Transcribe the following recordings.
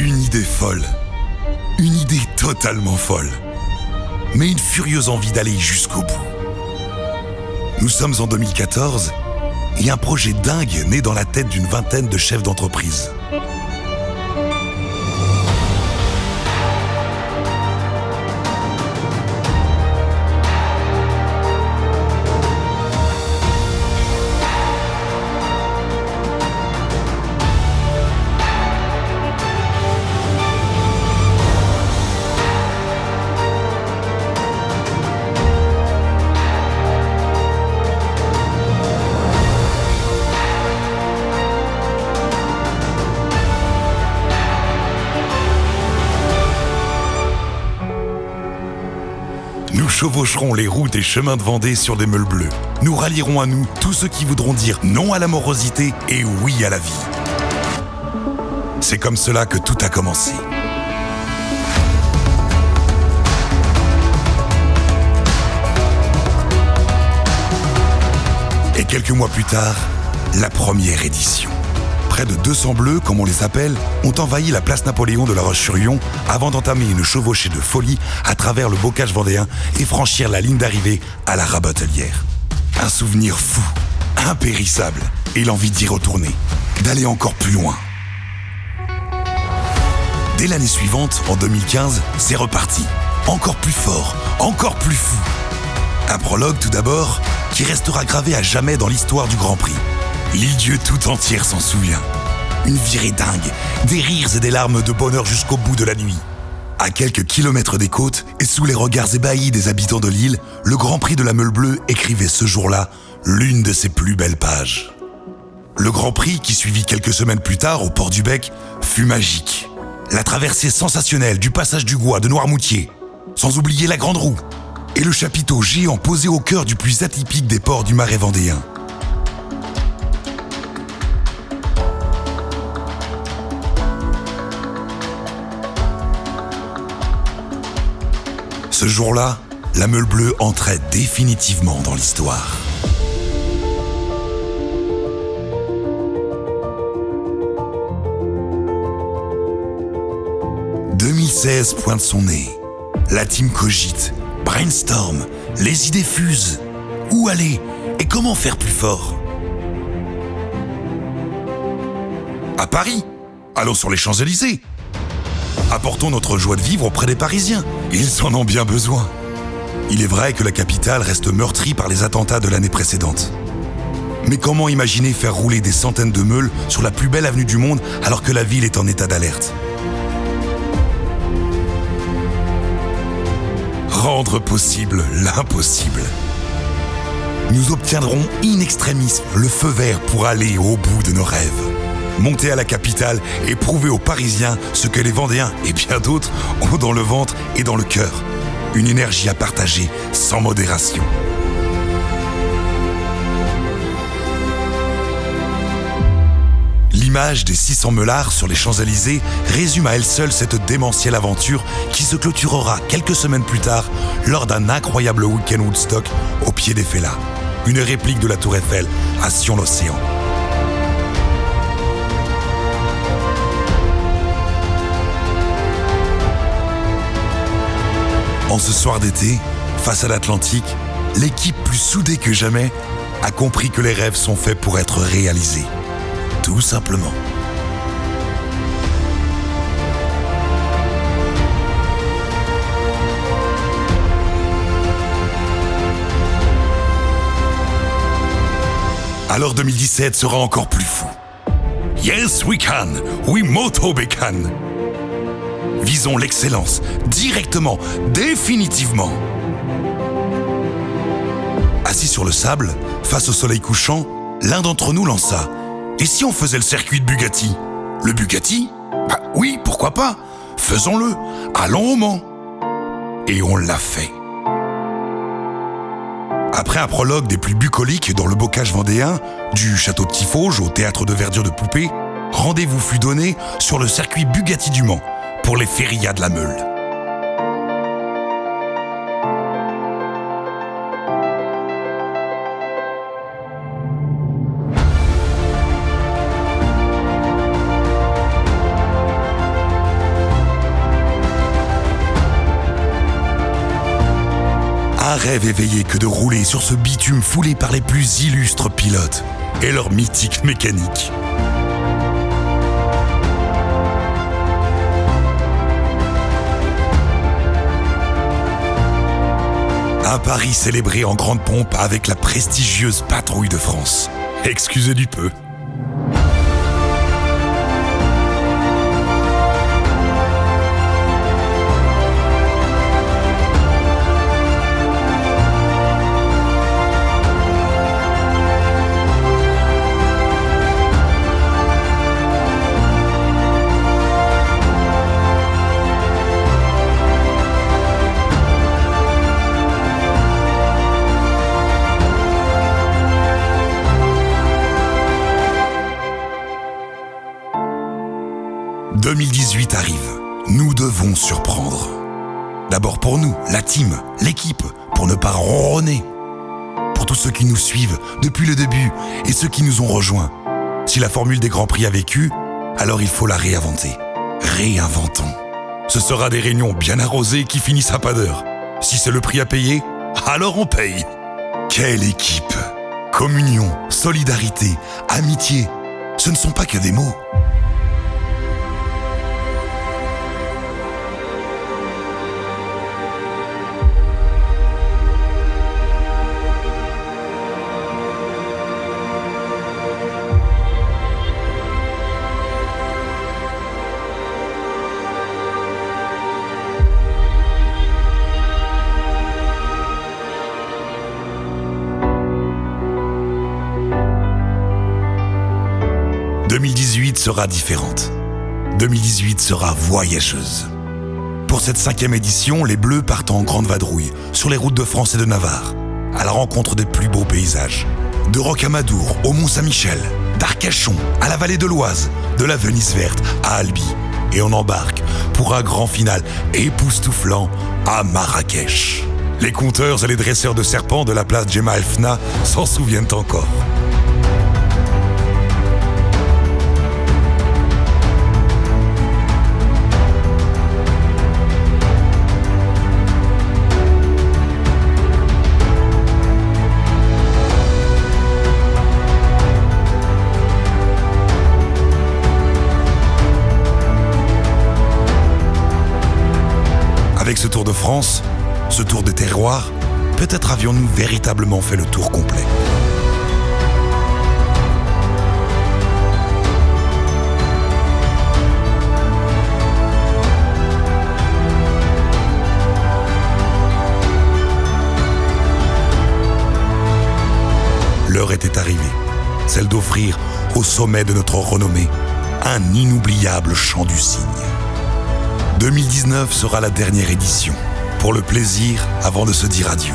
Une idée folle. Une idée totalement folle. Mais une furieuse envie d'aller jusqu'au bout. Nous sommes en 2014 et un projet dingue naît dans la tête d'une vingtaine de chefs d'entreprise. Nous chevaucherons les routes et chemins de Vendée sur des meules bleues. Nous rallierons à nous tous ceux qui voudront dire non à la morosité et oui à la vie. C'est comme cela que tout a commencé. Et quelques mois plus tard, la première édition. Près de 200 bleus, comme on les appelle, ont envahi la place Napoléon de La Roche-sur-Yon avant d'entamer une chevauchée de folie à travers le bocage vendéen et franchir la ligne d'arrivée à la Rabatelière. Un souvenir fou, impérissable, et l'envie d'y retourner, d'aller encore plus loin. Dès l'année suivante, en 2015, c'est reparti. Encore plus fort, encore plus fou. Un prologue tout d'abord, qui restera gravé à jamais dans l'histoire du Grand Prix. L'Île-Dieu tout entière s'en souvient. Une virée dingue, des rires et des larmes de bonheur jusqu'au bout de la nuit. À quelques kilomètres des côtes et sous les regards ébahis des habitants de l'île, le Grand Prix de la Meule Bleue écrivait ce jour-là l'une de ses plus belles pages. Le Grand Prix, qui suivit quelques semaines plus tard au port du Bec, fut magique. La traversée sensationnelle du passage du Gois de Noirmoutier, sans oublier la Grande Roue, et le chapiteau géant posé au cœur du plus atypique des ports du Marais vendéen. Ce jour-là, la Meule Bleue entrait définitivement dans l'histoire. « 2016 pointe son nez. La team cogite, brainstorm, les idées fusent. Où aller et comment faire plus fort ? À Paris, allons sur les Champs-Élysées. Apportons notre joie de vivre auprès des Parisiens. Ils en ont bien besoin. Il est vrai que la capitale reste meurtrie par les attentats de l'année précédente. Mais comment imaginer faire rouler des centaines de meules sur la plus belle avenue du monde alors que la ville est en état d'alerte ? Rendre possible l'impossible. Nous obtiendrons in extremis le feu vert pour aller au bout de nos rêves. Monter à la capitale et prouver aux Parisiens ce que les Vendéens et bien d'autres ont dans le ventre et dans le cœur. Une énergie à partager sans modération. L'image des 600 meulards sur les Champs-Élysées résume à elle seule cette démentielle aventure qui se clôturera quelques semaines plus tard lors d'un incroyable week-end Woodstock au pied des Fellahs. Une réplique de la Tour Eiffel à Sion-l'Océan. En ce soir d'été, face à l'Atlantique, l'équipe plus soudée que jamais a compris que les rêves sont faits pour être réalisés. Tout simplement. Alors 2017 sera encore plus fou. Yes, we can. We moto can. Visons l'excellence, directement, définitivement. Assis sur le sable, face au soleil couchant, l'un d'entre nous lança « Et si on faisait le circuit de Bugatti ?» Le Bugatti ? Bah oui, pourquoi pas ? Faisons-le, allons au Mans. Et on l'a fait. Après un prologue des plus bucoliques dans le bocage vendéen, du château de Tiffauges au théâtre de verdure de Poupée, rendez-vous fut donné sur le circuit Bugatti du Mans, pour les férias de la Meule. rêve éveillé que de rouler sur ce bitume foulé par les plus illustres pilotes et leur mythique mécanique. Un Paris célébré en grande pompe avec la prestigieuse Patrouille de France. Excusez du peu. « 2018 arrive. Nous devons surprendre. D'abord pour nous, la team, l'équipe, pour ne pas ronronner. Pour tous ceux qui nous suivent depuis le début et ceux qui nous ont rejoints. Si la formule des Grands Prix a vécu, alors il faut la réinventer. Réinventons. Ce sera des réunions bien arrosées qui finissent à pas d'heure. Si c'est le prix à payer, alors on paye. Quelle équipe! Communion, solidarité, amitié, ce ne sont pas que des mots. « 2018 sera différente. 2018 sera voyageuse. Pour cette 5e édition, les Bleus partent en grande vadrouille sur les routes de France et de Navarre, à la rencontre des plus beaux paysages. De Rocamadour au Mont-Saint-Michel, d'Arcachon à la vallée de l'Oise, de la Venise verte à Albi. Et on embarque pour un grand final époustouflant à Marrakech. Les conteurs et les dresseurs de serpents de la place Gemma El Fna s'en souviennent encore. Avec ce Tour de France, ce tour de terroir, peut-être avions-nous véritablement fait le tour complet. L'heure était arrivée, celle d'offrir au sommet de notre renommée un inoubliable chant du cygne. 2019 sera la dernière édition, pour le plaisir avant de se dire adieu.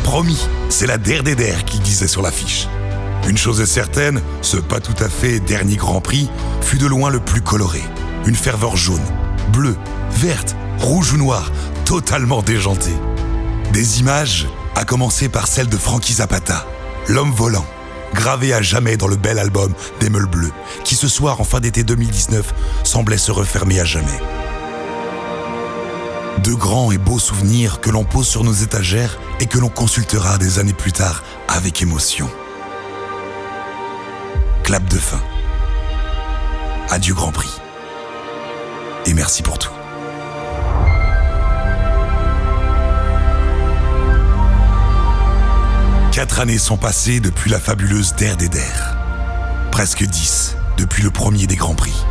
Promis, c'est la der des der qu'il disait sur l'affiche. Une chose est certaine, ce pas tout à fait dernier Grand Prix fut de loin le plus coloré. Une ferveur jaune, bleue, verte, rouge ou noire, totalement déjantée. Des images, à commencer par celle de Frankie Zapata, l'homme volant, gravé à jamais dans le bel album des Meules Bleues, qui ce soir en fin d'été 2019 semblait se refermer à jamais. De grands et beaux souvenirs que l'on pose sur nos étagères et que l'on consultera des années plus tard avec émotion. Clap de fin. Adieu Grand Prix. Et merci pour tout. Quatre années sont passées depuis la fabuleuse der des der. Presque 10 depuis le premier des Grands Prix.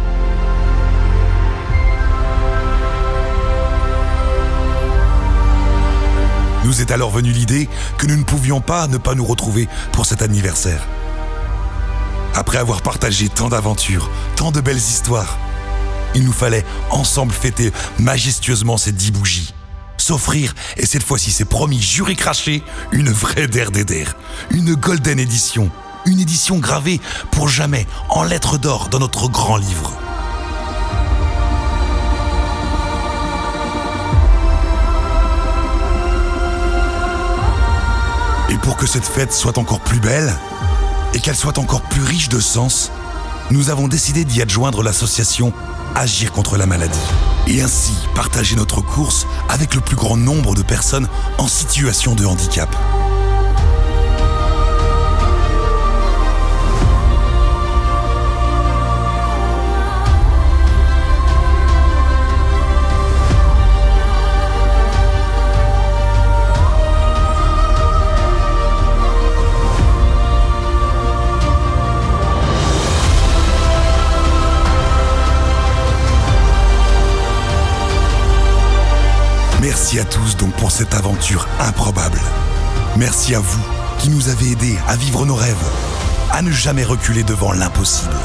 Nous est alors venue l'idée que nous ne pouvions pas ne pas nous retrouver pour cet anniversaire. Après avoir partagé tant d'aventures, tant de belles histoires, il nous fallait ensemble fêter majestueusement ces 10 bougies. S'offrir, et cette fois-ci c'est promis, juré craché, une vraie der des der. Une golden édition. Une édition gravée pour jamais en lettres d'or dans notre grand livre. Et pour que cette fête soit encore plus belle et qu'elle soit encore plus riche de sens, nous avons décidé d'y adjoindre l'association Agir contre la maladie et ainsi partager notre course avec le plus grand nombre de personnes en situation de handicap. Merci à tous donc pour cette aventure improbable. Merci à vous qui nous avez aidés à vivre nos rêves, à ne jamais reculer devant l'impossible,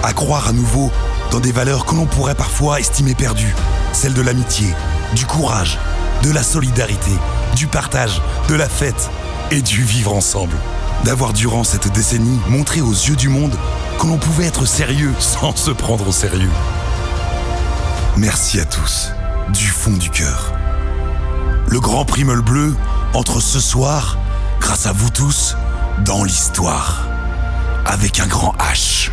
à croire à nouveau dans des valeurs que l'on pourrait parfois estimer perdues, celles de l'amitié, du courage, de la solidarité, du partage, de la fête et du vivre ensemble. D'avoir durant cette décennie montré aux yeux du monde que l'on pouvait être sérieux sans se prendre au sérieux. Merci à tous, du fond du cœur. Le Grand Prix Meule Bleue entre ce soir, grâce à vous tous, dans l'histoire, avec un grand H.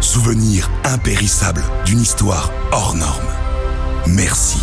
Souvenir impérissable d'une histoire hors norme. Merci.